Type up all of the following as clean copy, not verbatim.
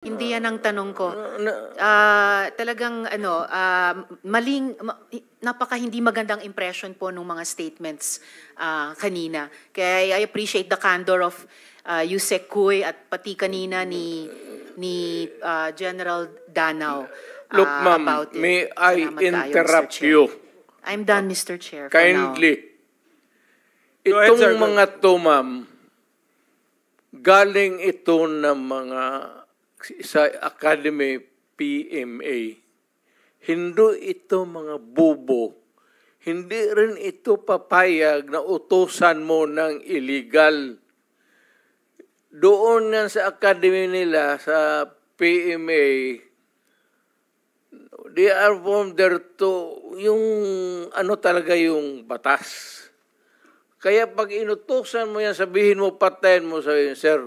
Hindi yan ang tanong ko. Talagang napaka hindi magandang impression po ng mga statements kanina. Kaya I appreciate the candor of Yusek Kuy at pati kanina ni General Danao Look, ma'am, about it. may I Salamat kayo, Mr. interrupt Chair. you? I'm done, Mr. Chair, for now. Kindly. Go ahead, sir. Itong mga to, ma'am, galing ito ng mga sa Academy PMA. Hindi ito mga bubo. Hindi rin ito papayag na utusan mo ng illegal. Doon yan sa Academy nila, sa PMA, they are from there to, yung ano talaga yung batas. Kaya pag inutusan mo yan, sabihin mo, patayin mo, sabihin, sir,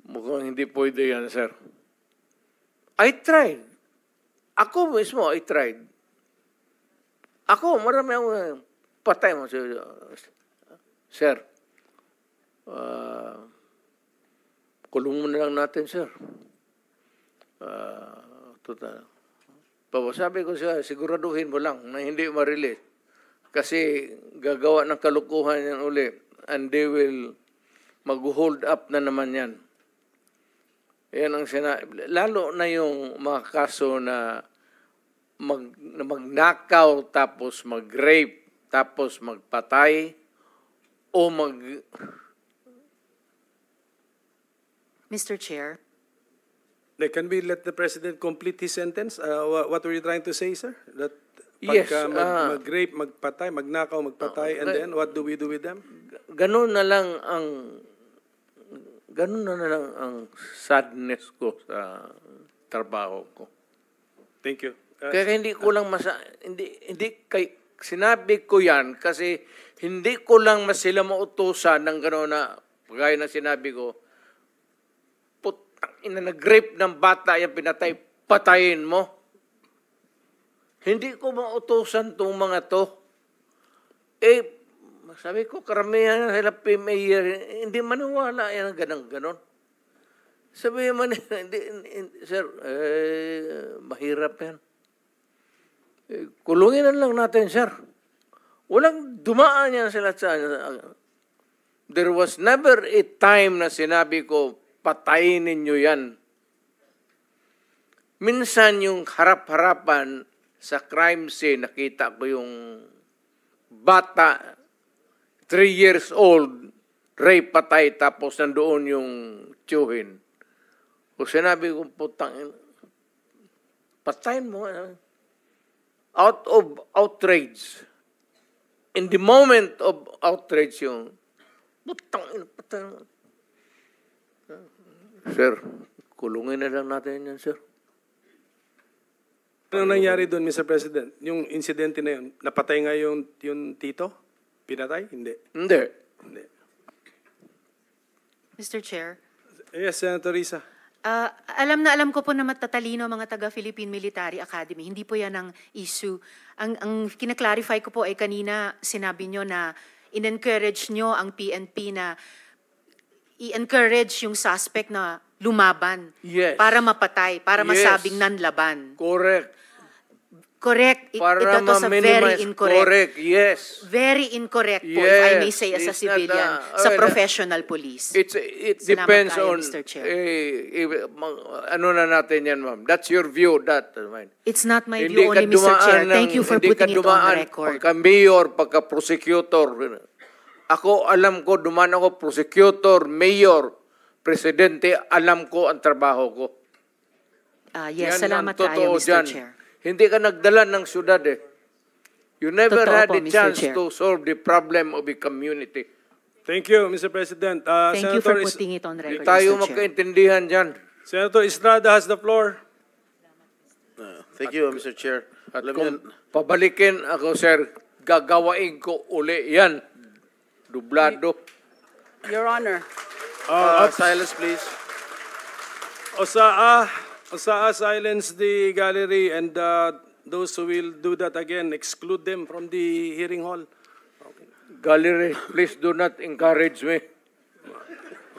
mukhang hindi pwede yan, sir. I tried. Ako mismo, I tried. Ako, marami akong patay mo, sir. Kulong mo na lang natin, sir. Total. Sabi ko siya, siguraduhin mo lang na hindi ma-release. Kasi gagawa ng kalukuhan yan uli. And they will mag-hold up na naman yan. Yan ang lalo na yung mga kaso na magnakaw tapos mag-rape tapos magpatay o Mr. Chair. Can we let the President complete his sentence? What were you trying to say, sir? That Yes, mag-rape, magpatay, magnakaw, magpatay, and then what do we do with them? Ganun na lang ang sadness ko sa trabaho ko. Thank you. Kaya hindi ko lang sinabi ko yan kasi hindi ko lang sila mautusan ng gano'n na gaya na sinabi ko, putang ina, nag-rape ng bata, yung pinatay, patayin mo. Hindi ko mautusan itong mga to. Sabi ko, karamihan sila PMA, hindi maniwala yan ng ganon. Sabi man, sir, mahirap yan. Kulungin na lang natin, sir. Walang dumaan yan sila sa... There was never a time na sinabi ko, patayin ninyo yan. Minsan yung harap-harapan sa crime scene, nakita ko yung bata, 3 years old, rape, patay, tapos nandoon yung tiyuhin. O sinabi ko, putang, patayin mo. Out of outrage. In the moment of outrage yung, putang, patayin mo. Sir, kulungin na lang natin yan, sir. Ano nangyari doon, Mr. President? Yung insidente na yun, napatay nga yung tito? Pinatay? Hindi. Hindi. Mr. Chair. Yes, Senator Risa. Alam ko po na matatalino mga taga-Philippine Military Academy. Hindi po yan ang issue. Ang kinaklarify ko po ay kanina sinabi nyo na in-encourage nyo ang PNP na i-encourage yung suspect na lumaban. Yes. Para mapatay, para Yes. masabing nanlaban. Correct. Correct. Para That was a very incorrect. Correct, yes. Very incorrect po, Yes. if I may say, as a It's not civilian, sa okay, professional police. It Salamat depends kayo, on, Mr. Chair. ano na natin yan, ma'am. That's your view, that. It's not my view only, Mr. Chair. Thank you for putting it on the record. Pagka-mayor, pagka-prosecutor. Ako, alam ko, dumaan ako, prosecutor, mayor, presidente, alam ko ang trabaho ko. Yes, Yan salamat ang totoo kayo, Mr. dyan. Chair. Hindi ka nagdala ng syudad eh. You never Totoo had po, a Mr. chance Chair. to solve the problem of a community. Thank you, Mr. President. Thank you for Senator putting it on Hindi record, tayo Mr. Chair. magkaintindihan dyan. Senator Estrada has the floor. Thank you, Mr. Chair. At Alam kung niyo, pabalikin ako, sir, gagawain ko uli yan. Dublado. Your Honor. silence, please. Osaa, silence the gallery, and those who will do that again, exclude them from the hearing hall. Gallery, please do not encourage me.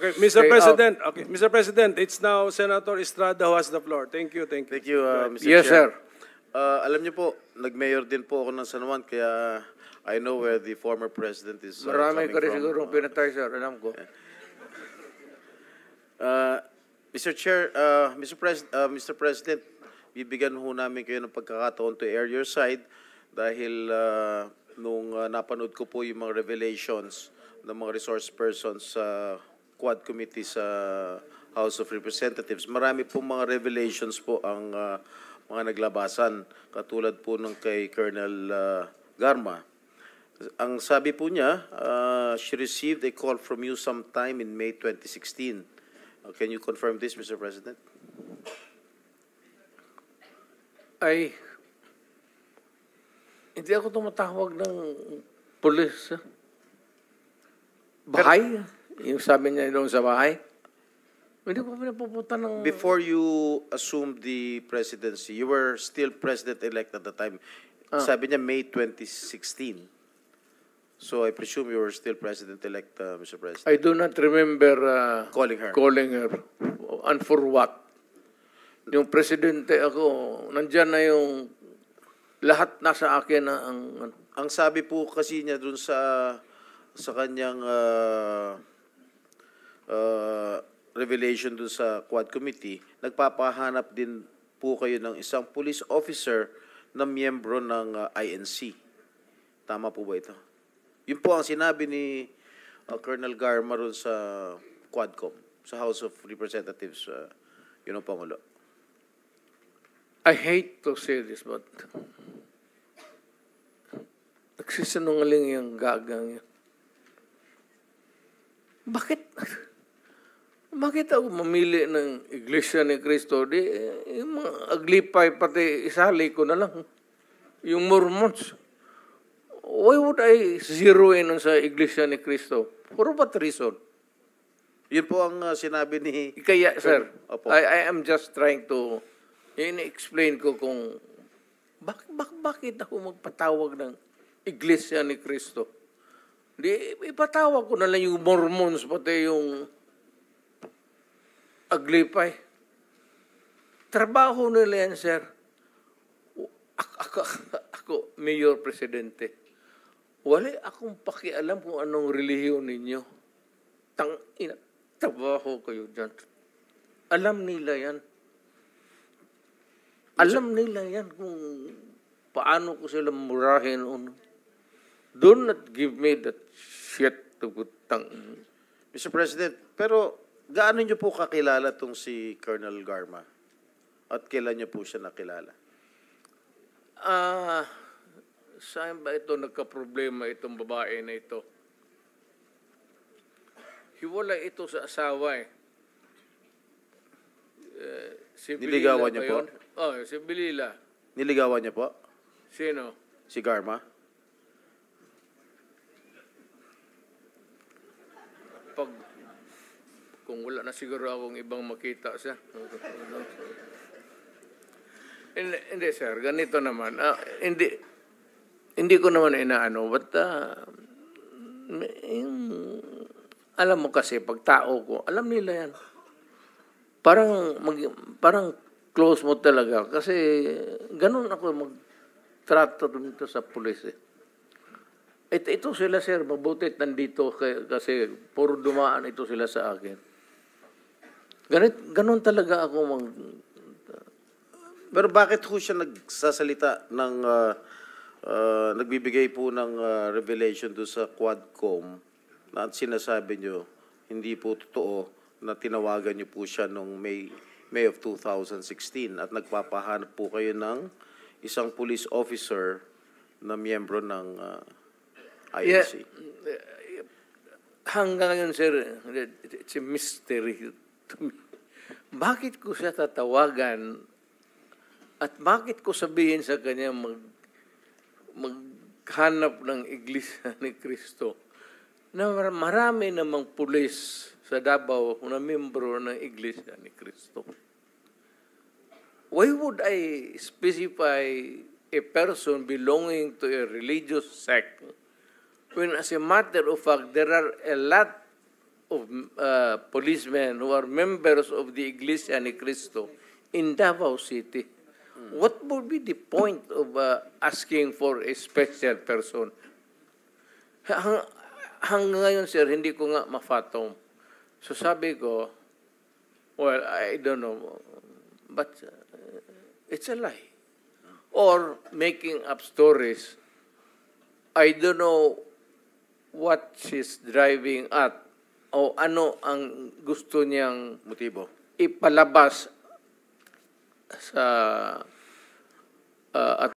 Okay, Mr. Stay President. Okay, Mr. President, it's now Senator Estrada who has the floor. Thank you, thank you. Thank you, Mr. Yes, Chair. sir. Alam niyo po, nag-mayor din po ako ng San Juan, kaya I know where the former president is Marami coming ka rin from. siguro pinatay, sir. Alam ko. Mr. Chair, Mr. President, bibigyan ho namin kayo ng pagkakataon to air your side dahil nung napanood ko po yung mga revelations ng mga resource persons sa Quad Committee sa House of Representatives. Marami po mga revelations po ang mga naglabasan, katulad po ng kay Colonel Garma. Ang sabi po niya, she received a call from you sometime in May 2016. Can you confirm this, Mr. President? Ay, hindi ako tumatawag ng pulis. Bahay? Yung sabi niya doon sa bahay? Hindi ko pinapupunta ng... Before you assumed the presidency, you were still president-elect at the time. Sabi niya May 2016. So I presume you were still president-elect, Mr. President. I do not remember Calling her. calling her. And for what? Yung presidente ako, nandyan na yung lahat nasa akin na ang... Ang sabi po kasi niya dun sa kanyang revelation dun sa Quad Committee, nagpapahanap din po kayo ng isang police officer na miyembro ng INC. Tama po ba ito? Yun po ang sinabi ni Colonel Garma ron sa Quadcom, sa House of Representatives, yun ang Pangulo. I hate to say this, but nagsisinungaling yung gagang yan. Bakit ako mamili ng Iglesia ni Cristo? Di, yung mga aglipay, pati isali ko na lang. Yung Mormons. Why would I zero in sa Iglesia ni Cristo? For what reason? Yun po ang sinabi ni... Kaya, sir, Opo. I am just trying to in-explain ko kung bakit ako magpatawag ng Iglesia ni Cristo. Di, ipatawag ko na lang yung Mormons, pati yung aglipay. Trabaho nila yan, sir. Ako, Mayor Presidente. Wala akong pakialam kung anong relihiyon ninyo. Trabaho kayo dyan. Alam nila yan. Alam nila yan kung paano ko sila murahin. Do not give me that shit to gutang. Mr. President, pero gaano niyo po kakilala tong si Colonel Garma? At kailan niyo po siya nakilala? Saan ba ito nagka-problema itong babae na ito? Hiwalay ito sa asawa eh. Si Niligawan Bilila niya ba po? yun? Oh, si Bilila. Niligawan niya po? Sino? Si Garma? Kung wala na siguro akong ibang makita siya. Hindi, sir. Ganito naman. Hindi ko naman inaano. But, alam mo kasi, pag tao ko, alam nila yan. Parang close mo talaga. Kasi, ganun ako magtrato dito sa pulis eh. Ito sila, sir, mabutit nandito kasi puro dumaan ito sila sa akin. Ganun talaga ako Pero bakit ho siya nagsasalita ng nagbibigay po ng revelation doon sa Quadcom na sinasabi nyo hindi po totoo na tinawagan nyo po siya noong May of 2016 at nagpapahanap po kayo ng isang police officer na miyembro ng INC? Hanggang ngayon, sir, it's a mystery to me. Bakit ko siya tatawagan at bakit ko sabihin sa kanya maghanap ng Iglesia ni Cristo na marami namang pulis sa Davao na membro ng Iglesia ni Cristo? Why would I specify a person belonging to a religious sect when, as a matter of fact, there are a lot of policemen who are members of the Iglesia ni Cristo in Davao City. What would be the point of asking for a special person? Hanggang ngayon, sir, hindi ko nga ma-fathom. So sabi ko, well, I don't know, but it's a lie. Or making up stories. I don't know what she's driving at o ano ang gusto niyang Motibo. ipalabas sa at